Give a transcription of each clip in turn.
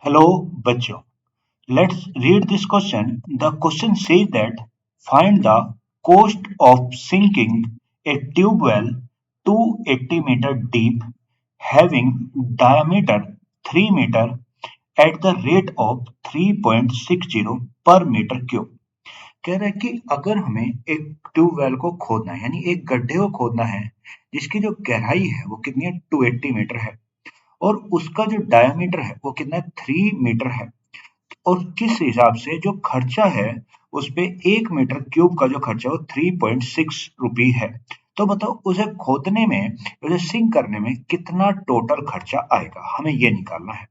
Hello, बच्चों. Let's read this question. The question says that find the cost of sinking a tube well 280-meter deep, having diameter 3 meter at the rate of 3.60 per meter cube. कह रहा है कि अगर हमें एक tubewell को खोदना है यानी एक गड्ढे को खोदना है जिसकी जो गहराई है वो कितनी है 280 मीटर है और उसका जो डायमीटर है वो कितना है 3 मीटर है और किस हिसाब से जो खर्चा है उस पे 1 मीटर क्यूब का जो खर्चा है वो 3.6 रुपी है। तो बताओ उसे खोदने में उसे सिंक करने में कितना टोटल खर्चा आएगा, हमें ये निकालना है।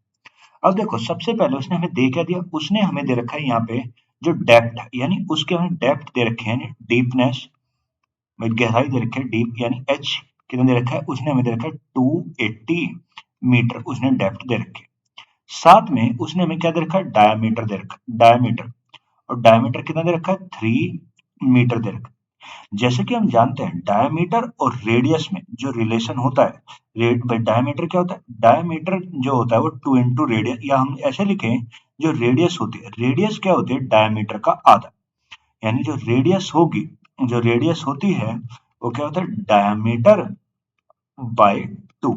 अब देखो सबसे पहले उसने हमें दे क्या दिया, उसने हमें दे रखा है यहाँ पे जो डेप्थ है यानी उसके हमें डेप्थ दे रखे हैं डीपनेस में गहराई दे रखी है डीप यानी एच कितना दे रखा है, उसने हमें दे रखा है 280 मीटर उसने डेप्थ दे रखी है। साथ में उसने हमें क्या दे रखा है डायमीटर दे रखा है डायमीटर और डायमीटर कितना दे रखा है 3 मीटर दे रखा है। जैसे कि हम जानते हैं डायमीटर और रेडियस में जो रिलेशन होता है रेड बाई डायमीटर क्या होता है, डायमीटर जो होता है वो 2 इंटू रेडियस या हम ऐसे लिखें जो रेडियस होती है रेडियस क्या होती है डायमीटर का आधा यानी जो रेडियस होगी जो रेडियस होती है वो क्या होता है डायमीटर बाय 2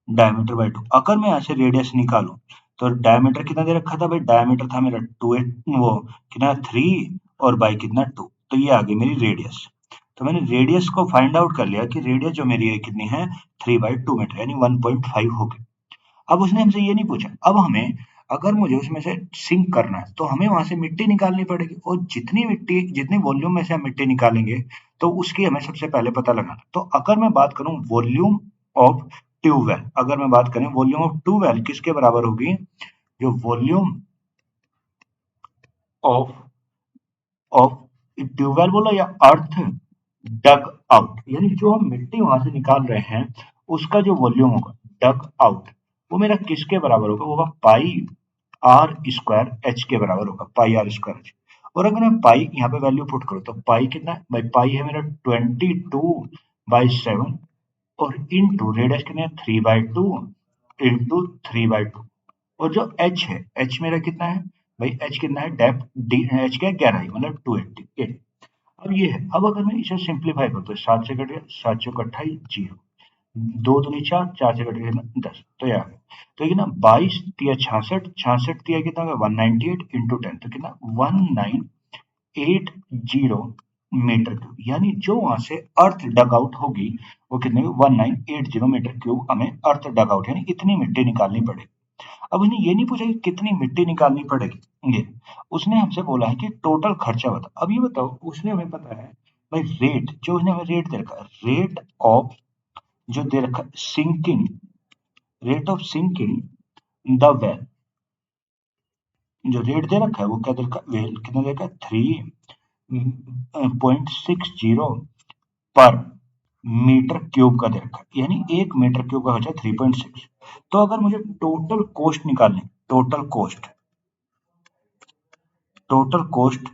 डायमीटर बाय 2। अगर मैं यहाँ से रेडियस निकालूं तो डायमीटर कितना दे रखा था भाई, डायमीटर था मेरा 2 वो कितना 3 और बाय कितना 2, तो ये आ गई मेरी रेडियस। तो मैंने रेडियस को फाइंड आउट कर लिया कि रेडियस जो मेरी है कितनी है 3/2 मीटर यानी 1.5 हो गई। अब उसने हमसे ये नहीं पूछा, अब हमें अगर मुझे उसमें से सिंक करना है तो हमें वहां से मिट्टी निकालनी पड़ेगी और जितनी मिट्टी जितनी वॉल्यूम में से हम मिट्टी निकालेंगे तो उसकी हमें सबसे पहले पता लगाना। तो अगर मैं बात करूं वॉल्यूम ऑफ ट्यूबवेल, अगर मैं बात करें वॉल्यूम ऑफ ट्यूबवेल किसके बराबर होगी, जो वॉल्यूम ऑफ ऑफ ट्यूबवेल बोलो या अर्थ डग आउट यानी जो हम मिट्टी वहां से निकाल रहे हैं उसका जो वॉल्यूम होगा डग आउट वो मेरा किसके बराबर होगा, वो होगा पाई आर स्क्वायर एच के बराबर होगा, पाई आर स्क्वायर एच। और अगर मैं पाई यहाँ पे वैल्यू पुट करूँ तो पाई कितना है भाई, पाई है मेरा 22/7 और इंटू रेडियस कितना है 3/2 इंटू 3/2 और जो एच है एच मेरा कितना है भाई, एच कितना है डेप्थ एच क्या है गहराई मतलब 288। अब ये है, अब अगर मैं इसे सिंप्लीफाई करूँ तो 7 से कट गया 7 चौक 28 जीरो, 2 दूनी 4 4 से कट गया 10, तो ये आ गया। तो ये कितना 22 तिया 66 66 तिया कितना होगा 198 इंटू 10 तो कितना 1980 मीटर क्यूब यानी जो वहां से अर्थ डग आउट होगी वो कितने 1980 मीटर क्यूब हमें अर्थ डग आउट यानी इतनी मिट्टी निकालनी पड़ेगी। अब इन्हें ये नहीं पूछा कि कितनी मिट्टी निकालनी पड़ेगी, ये उसने हमसे बोला है कि टोटल खर्चा बता। अब ये बताओ उसने हमें पता है भाई रेट, जो उसने हमें रेट दे रखा है रेट ऑफ जो दे रखा है sinking, rate of sinking the well, जो रेट दे रखा है वो क्या दे रखा है वेल कितना दे रखा है 3.60 पर मीटर क्यूब का दे रखा है यानी 1 मीटर क्यूब का खर्चा 3.6। तो अगर मुझे टोटल कॉस्ट निकालनी, टोटल कॉस्ट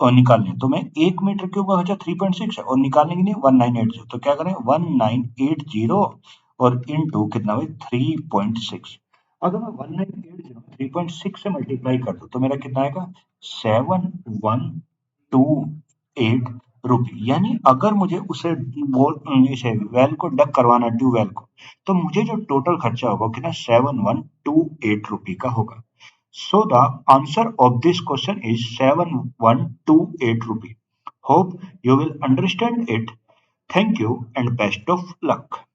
निकालनी है तो मैं 1 मीटर क्यूब का खर्चा 3.6 है और निकालने के लिए 1980, तो क्या करें 1980 और इंटू कितना भाई 3.6। अगर मैं 1980 3.6 से मल्टीप्लाई कर दूं तो मेरा कितना आएगा 7128 रुपी। यानी अगर मुझे उसे इसे वेल को डक करवाना ट्यूबवेल को तो मुझे जो टोटल खर्चा होगा वो कितना 7128 रुपी का होगा। So the answer of this question is 7128 rupee. Hope you will understand it. Thank you and best of luck.